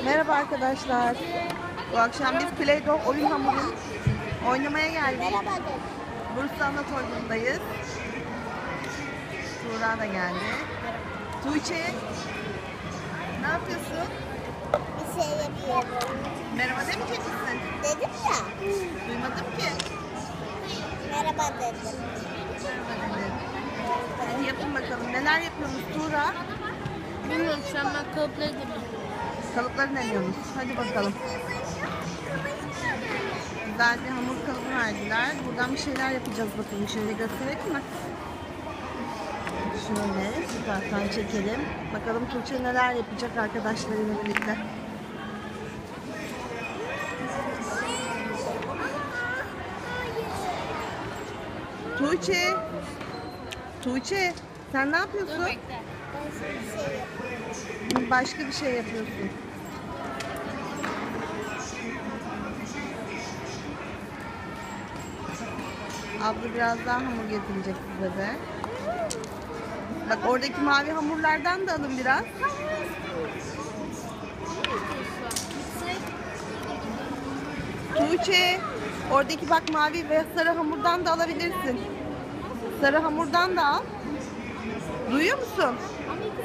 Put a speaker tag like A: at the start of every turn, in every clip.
A: Merhaba arkadaşlar. Bu akşam biz Play-Doh oyun hamuru oynamaya geldik.
B: Merhaba dedim.
A: Bursa Anatolia'dayız. Tuğra da geldi. Tuğçe, ne yapıyorsun?
B: Bir şey yapıyorum.
A: Merhaba demeyecek misin?
B: Dedim ya.
A: Duymadım ki.
B: Merhaba dedim.
A: Merhaba dedim. Hadi yapın bakalım. Neler yapıyorsunuz Tuğra?
B: Bilmiyorum, şu an ben kalıplara gidiyorum.
A: Kalıpları deniyorsunuz. Hadi bakalım. Güzel bir hamur kalıbı verdiler. Buradan bir şeyler yapacağız bakalım. Şöyle gösterelim mi? Şöyle bu taraftan çekelim. Bakalım Tuğçe neler yapacak arkadaşlarıyla birlikte. Tuğçe. Tuğçe, sen ne yapıyorsun? Başka bir şey yapıyorsun. Abla biraz daha hamur getirecek size de. Bak oradaki mavi hamurlardan da alın biraz. Tuğçe, oradaki bak mavi ve sarı hamurdan da alabilirsin. Sarı hamurdan da al. Duyuyor musun?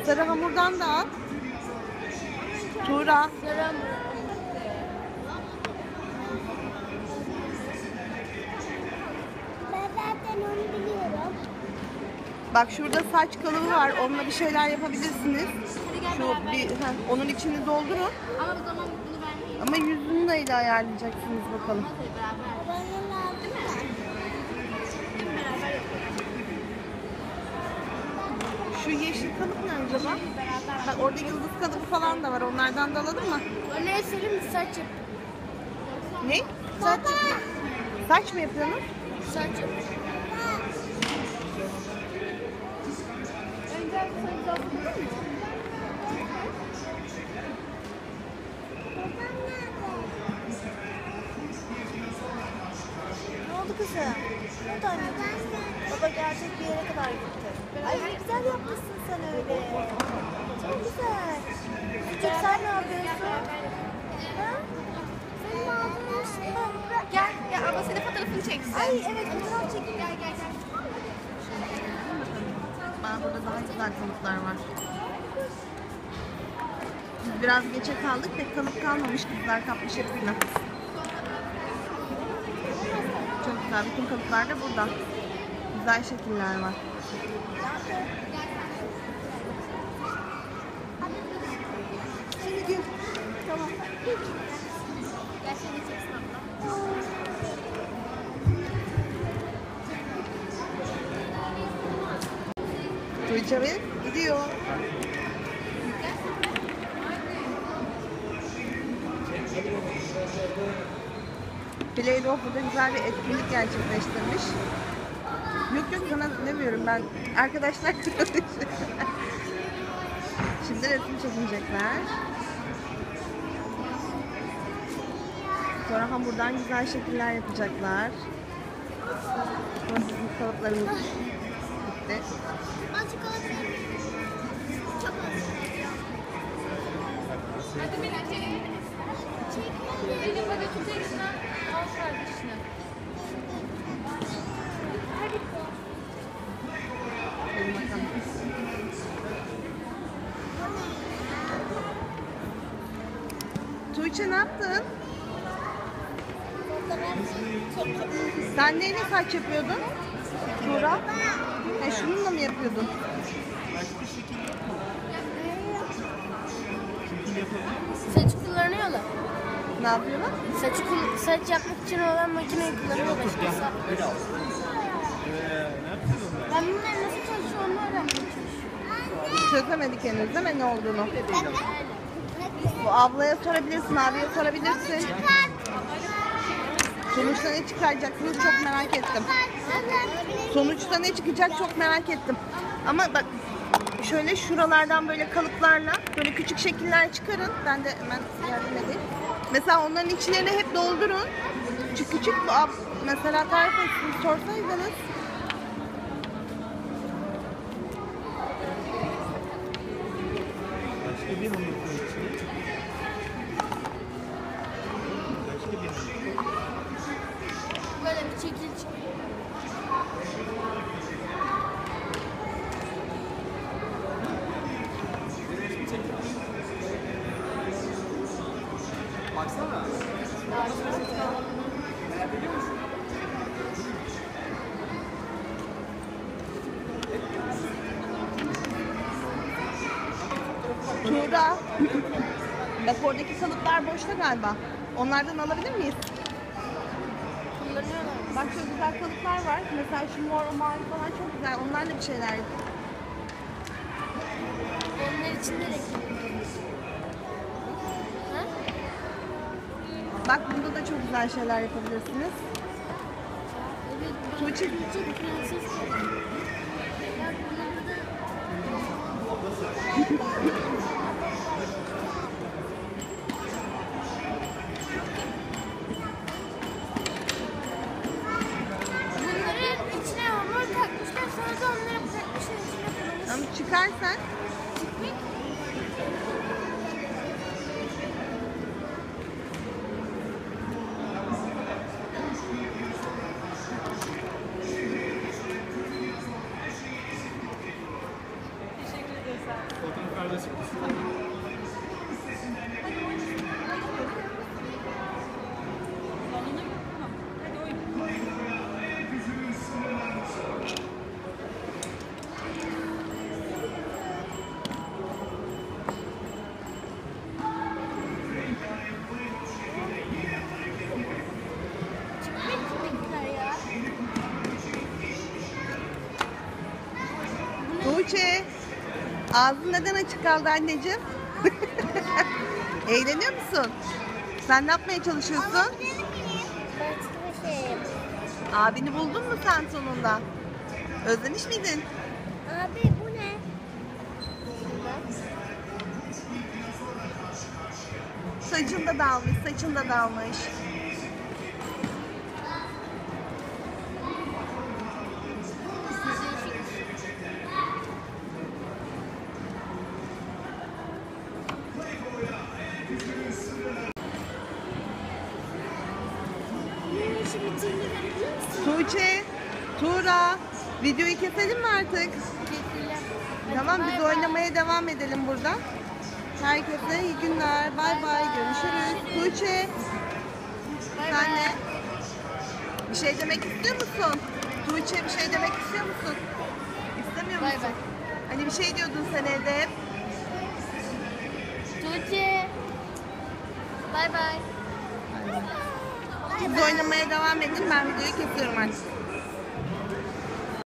A: Sarı hamurdan da al. Tuğra.
B: Ben zaten onu biliyorum.
A: Bak şurada saç kalıbı var. Onunla bir şeyler yapabilirsiniz. Şu bir, onun içini doldurun.
C: Ama o zaman bunu vermeyin.
A: Ama yüzünü neyle ayarlayacaksınız bakalım.
C: Hadi beraber.
B: Bana lazım mı?
C: Değil mi? Beraber yapalım.
A: Şu yeşil kalıp ne acaba? Bak orada yıldız kalıbı falan da var. Onlardan da alalım mı?
C: Örneğin senin saç yap.
A: Ne?
C: Saç yap.
A: Saç mı yapıyorsunuz?
C: Saç yap. Önce saç yapalım mı?
B: Ne oldu kızım? Ne oldu anneciğim? Baba gelecek bir yere kadar gitti. Ay ne güzel yapmışsın sen öyle. Çok güzel. Çocuk sen ne yapıyorsun? Ha? Senin ağzın
C: Gel, gel abla senin fotoğrafını çeksin.
B: Ay evet fotoğraf çekin.
C: Gel, gel, gel.
A: Bak burada daha güzel kalıplar var. Biz biraz geçe kaldık. Pek kalıp kalmamış. Kızlar kapmış hepsini. Çok güzel. Bütün kalıplar da burada. Güzel şekiller var.
B: Şimdi gel. Tamam.
C: Gel seni çeksin abla.
A: Tuğçe Bey gidiyor. Play-Doh burada güzel bir etkinlik gerçekleştirmiş. Yok yok sana demiyorum ben. Arkadaşlar şimdi resim çekilecekler. Sonra hamurdan güzel şekiller yapacaklar. Sonra bizim kalıplarımız bitti.
B: Azıcık olsun. Çok az.
C: Hadi Mila çekin. Elin bana tutayım. Al kardeşine.
A: Benim bakalım. Tuğçe ne yaptın?
B: Fotoğraf çekin.
A: Sen neyle saç yapıyordun? Tuğra? Şununla mı yapıyordun?
C: Saç kullanıyorlar.
A: Ne yapıyorlar?
C: Saç yapmak için olan makineyi kullanıyorlar. Ben bunların nasıl çalışıyor onu öğrenmeye çalışıyorum.
A: Çözemedik henüz değil mi ne olduğunu? Bu ablaya sorabilirsin, abiye sorabilirsin. Sonuçta ne çıkaracaksınız çok merak ettim. Sonuçta ne çıkacak çok merak ettim. Ama bak şöyle şuralardan böyle kalıplarla böyle küçük şekiller çıkarın. Ben de hemen yardım edeyim. Mesela onların içlerini hep doldurun. Küçük küçük bu mesela tarif etsin sorsaydınız. Tuğra. Bak oradaki kalıplar boşta galiba. Onlardan alabilir miyiz?
B: Kullanıyorlar.
A: Bak çok güzel kalıplar var. Mesela şu mor mavi falan çok güzel. Onlarla bir şeyler yap.
B: Onlar için de reklam. Ha?
A: Bak bunda da çok güzel şeyler yapabilirsiniz.
B: Evet.
A: Tuğçe.
B: Çok prenses. Ya bunları da... Bunların içine hamur takmışlar, sonra da onları bırakmışlar içine kullanmış.
A: Ama çıkarsan Tuğçe. Ağzın neden açık kaldı anneciğim? Eğleniyor musun? Sen ne yapmaya çalışıyorsun?
B: Başka bir şey.
A: Abini buldun mu sen sonunda? Özlemiş miydin?
B: Abi bu ne?
A: Saçın da dağılmış, saçın da dağılmış.
B: Benim işi bitirdi verebilir misin?
A: Tuğçe, Tuğra, videoyu keselim mi artık?
B: Teşekkürler.
A: Tamam biz
B: Bay bay.
A: oynamaya devam edelim burada. Herkese iyi günler. Bay bay. Görüşürüz. Tuğçe,
B: Bay
A: sen
B: bay.
A: de bir şey demek istiyor musun? Tuğçe bir şey demek istiyor musun? İstemiyor
B: Bay
A: musun?
B: bay.
A: Hani bir şey diyordun sen evde hep.
B: Tuğçe. Bay bay.
A: Siz oynamaya devam edin. Ben videoyu kesiyorum artık.